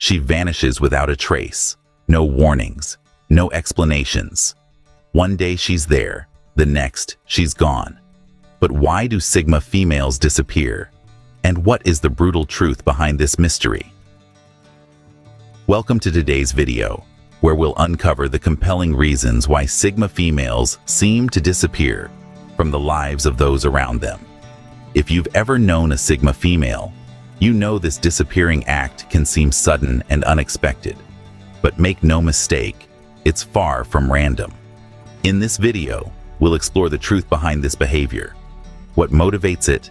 She vanishes without a trace, no warnings, no explanations. One day she's there, the next she's gone. But why do Sigma females disappear? And what is the brutal truth behind this mystery? Welcome to today's video, where we'll uncover the compelling reasons why Sigma females seem to disappear from the lives of those around them. If you've ever known a Sigma female, you know this disappearing act can seem sudden and unexpected. But make no mistake, it's far from random. In this video, we'll explore the truth behind this behavior, what motivates it,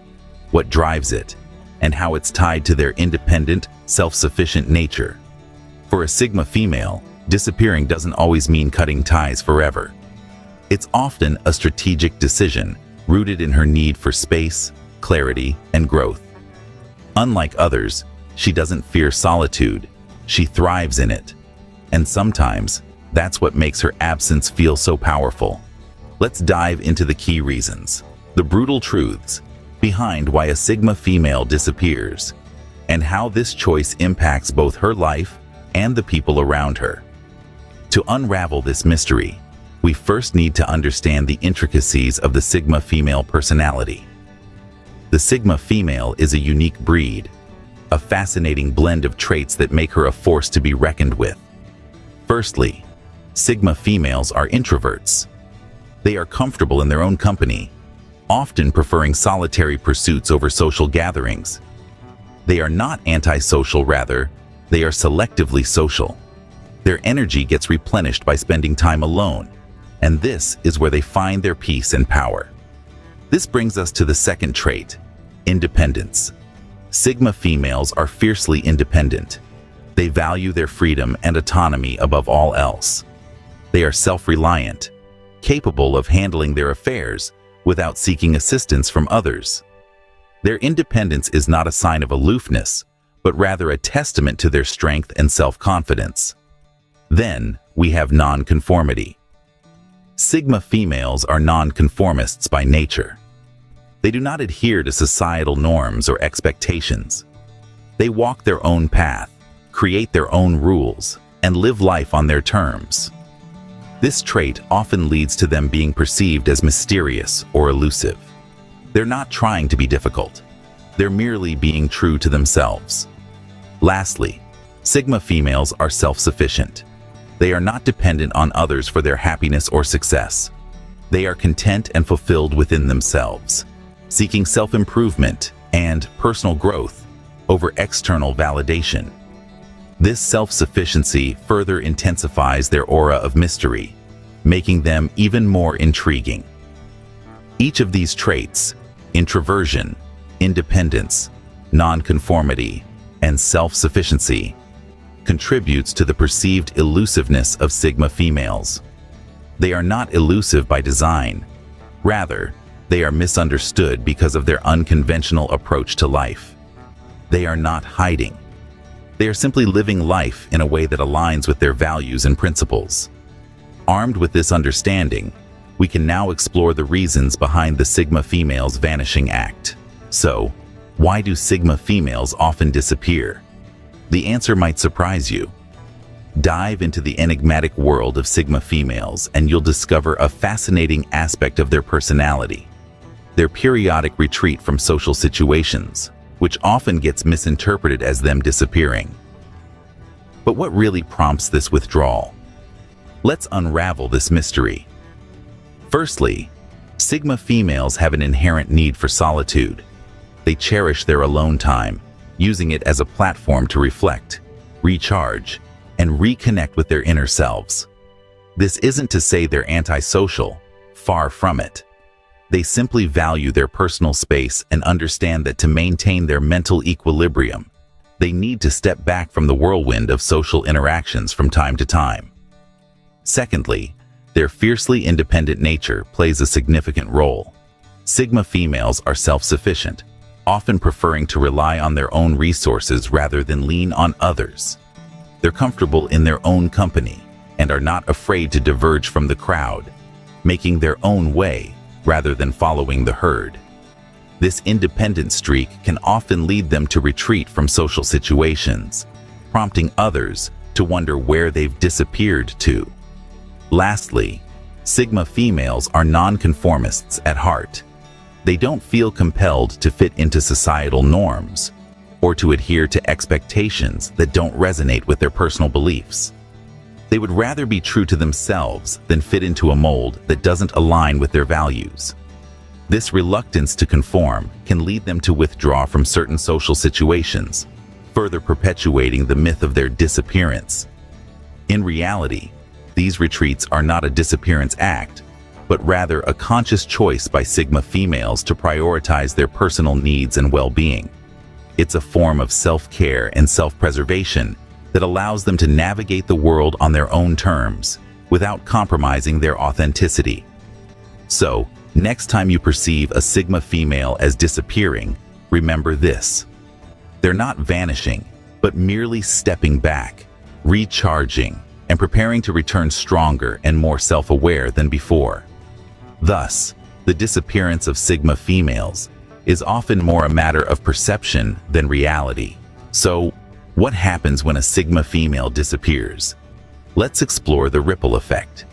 what drives it, and how it's tied to their independent, self-sufficient nature. For a Sigma female, disappearing doesn't always mean cutting ties forever. It's often a strategic decision rooted in her need for space, clarity, and growth. Unlike others, she doesn't fear solitude, she thrives in it. And sometimes, that's what makes her absence feel so powerful. Let's dive into the key reasons, the brutal truths behind why a Sigma female disappears, and how this choice impacts both her life and the people around her. To unravel this mystery, we first need to understand the intricacies of the Sigma female personality. The Sigma female is a unique breed, a fascinating blend of traits that make her a force to be reckoned with. Firstly, Sigma females are introverts. They are comfortable in their own company, often preferring solitary pursuits over social gatherings. They are not antisocial, rather, they are selectively social. Their energy gets replenished by spending time alone, and this is where they find their peace and power. This brings us to the second trait, independence. Sigma females are fiercely independent. They value their freedom and autonomy above all else. They are self-reliant, capable of handling their affairs without seeking assistance from others. Their independence is not a sign of aloofness, but rather a testament to their strength and self-confidence. Then we have nonconformity. Sigma females are nonconformists by nature. They do not adhere to societal norms or expectations. They walk their own path, create their own rules, and live life on their terms. This trait often leads to them being perceived as mysterious or elusive. They're not trying to be difficult. They're merely being true to themselves. Lastly, Sigma females are self-sufficient. They are not dependent on others for their happiness or success. They are content and fulfilled within themselves, seeking self-improvement and personal growth over external validation. This self-sufficiency further intensifies their aura of mystery, making them even more intriguing. Each of these traits, introversion, independence, nonconformity, and self-sufficiency, contributes to the perceived elusiveness of Sigma females. They are not elusive by design. Rather, they are misunderstood because of their unconventional approach to life. They are not hiding. They are simply living life in a way that aligns with their values and principles. Armed with this understanding, we can now explore the reasons behind the Sigma female's vanishing act. So, why do Sigma females often disappear? The answer might surprise you. Dive into the enigmatic world of Sigma females and you'll discover a fascinating aspect of their personality: their periodic retreat from social situations, which often gets misinterpreted as them disappearing. But what really prompts this withdrawal? Let's unravel this mystery. Firstly, Sigma females have an inherent need for solitude. They cherish their alone time, using it as a platform to reflect, recharge, and reconnect with their inner selves. This isn't to say they're antisocial, far from it. They simply value their personal space and understand that to maintain their mental equilibrium, they need to step back from the whirlwind of social interactions from time to time. Secondly, their fiercely independent nature plays a significant role. Sigma females are self-sufficient, often preferring to rely on their own resources rather than lean on others. They're comfortable in their own company and are not afraid to diverge from the crowd, making their own way rather than following the herd. This independent streak can often lead them to retreat from social situations, prompting others to wonder where they've disappeared to. Lastly, Sigma females are nonconformists at heart. They don't feel compelled to fit into societal norms or to adhere to expectations that don't resonate with their personal beliefs. They would rather be true to themselves than fit into a mold that doesn't align with their values. This reluctance to conform can lead them to withdraw from certain social situations, further perpetuating the myth of their disappearance. In reality, these retreats are not a disappearance act, but rather a conscious choice by Sigma females to prioritize their personal needs and well-being. It's a form of self-care and self-preservation that allows them to navigate the world on their own terms, without compromising their authenticity. So, next time you perceive a Sigma female as disappearing, remember this. They're not vanishing, but merely stepping back, recharging, and preparing to return stronger and more self-aware than before. Thus, the disappearance of Sigma females is often more a matter of perception than reality. So, what happens when a Sigma female disappears? Let's explore the ripple effect.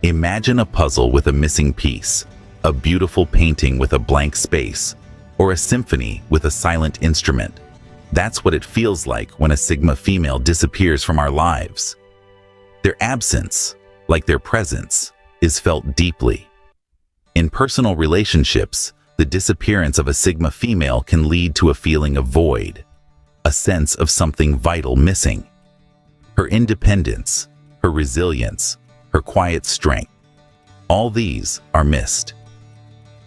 Imagine a puzzle with a missing piece, a beautiful painting with a blank space, or a symphony with a silent instrument. That's what it feels like when a Sigma female disappears from our lives. Their absence, like their presence, is felt deeply. In personal relationships, the disappearance of a Sigma female can lead to a feeling of void, a sense of something vital missing. Her independence, her resilience, her quiet strength, all these are missed.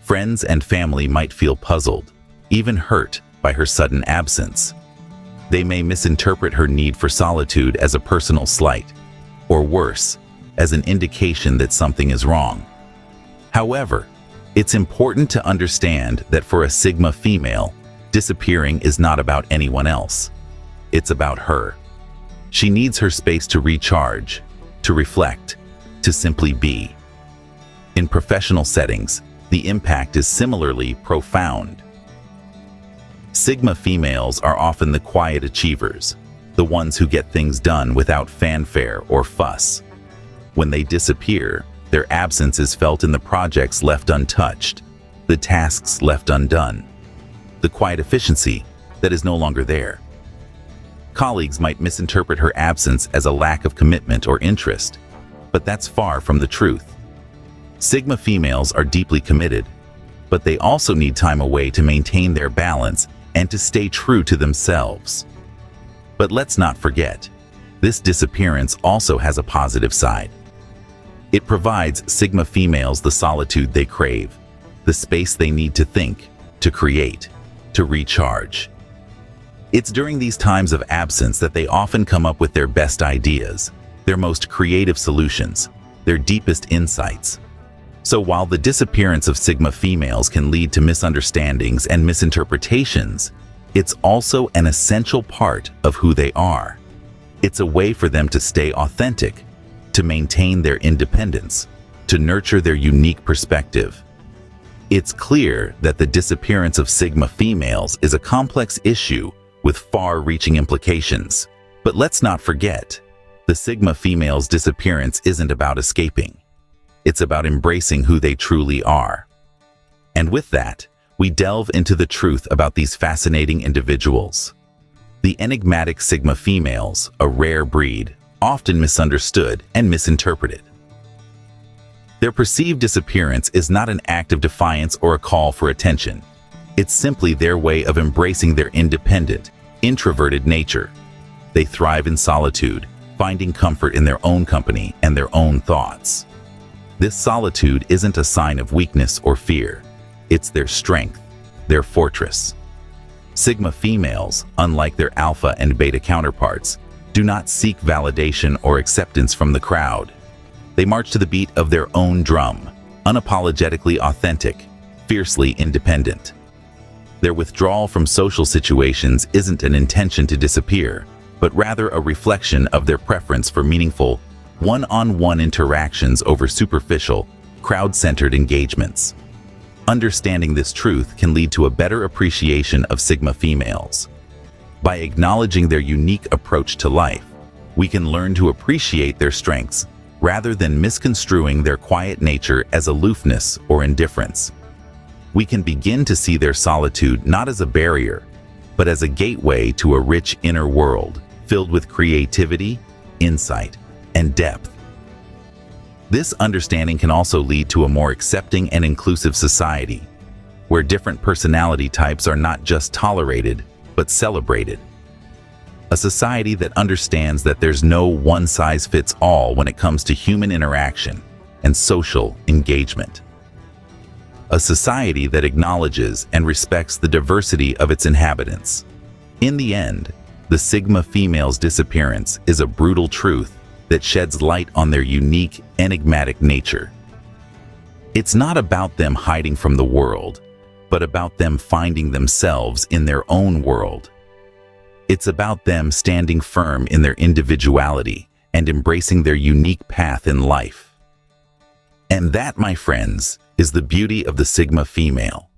Friends and family might feel puzzled, even hurt by her sudden absence. They may misinterpret her need for solitude as a personal slight, or worse, as an indication that something is wrong. However, it's important to understand that for a Sigma female, disappearing is not about anyone else. It's about her. She needs her space to recharge, to reflect, to simply be. In professional settings, the impact is similarly profound. Sigma females are often the quiet achievers, the ones who get things done without fanfare or fuss. When they disappear, their absence is felt in the projects left untouched, the tasks left undone, the quiet efficiency that is no longer there. Colleagues might misinterpret her absence as a lack of commitment or interest, but that's far from the truth. Sigma females are deeply committed, but they also need time away to maintain their balance and to stay true to themselves. But let's not forget, this disappearance also has a positive side. It provides Sigma females the solitude they crave, the space they need to think, to create, to recharge. It's during these times of absence that they often come up with their best ideas, their most creative solutions, their deepest insights. So while the disappearance of Sigma females can lead to misunderstandings and misinterpretations, it's also an essential part of who they are. It's a way for them to stay authentic, to maintain their independence, to nurture their unique perspective. It's clear that the disappearance of Sigma females is a complex issue with far-reaching implications. But let's not forget, the Sigma female's disappearance isn't about escaping. It's about embracing who they truly are. And with that, we delve into the truth about these fascinating individuals. The enigmatic Sigma females, a rare breed, often misunderstood and misinterpreted. Their perceived disappearance is not an act of defiance or a call for attention. It's simply their way of embracing their independent, introverted nature. They thrive in solitude, finding comfort in their own company and their own thoughts. This solitude isn't a sign of weakness or fear. It's their strength, their fortress. Sigma females, unlike their alpha and beta counterparts, do not seek validation or acceptance from the crowd. They march to the beat of their own drum, unapologetically authentic, fiercely independent. Their withdrawal from social situations isn't an intention to disappear, but rather a reflection of their preference for meaningful, one-on-one interactions over superficial, crowd-centered engagements. Understanding this truth can lead to a better appreciation of Sigma females. By acknowledging their unique approach to life, we can learn to appreciate their strengths rather than misconstruing their quiet nature as aloofness or indifference. We can begin to see their solitude not as a barrier, but as a gateway to a rich inner world filled with creativity, insight, and depth. This understanding can also lead to a more accepting and inclusive society, where different personality types are not just tolerated, but celebrated. A society that understands that there's no one-size-fits-all when it comes to human interaction and social engagement. A society that acknowledges and respects the diversity of its inhabitants. In the end, the Sigma female's disappearance is a brutal truth that sheds light on their unique, enigmatic nature. It's not about them hiding from the world, but about them finding themselves in their own world. It's about them standing firm in their individuality and embracing their unique path in life. And that, my friends, is the beauty of the Sigma female.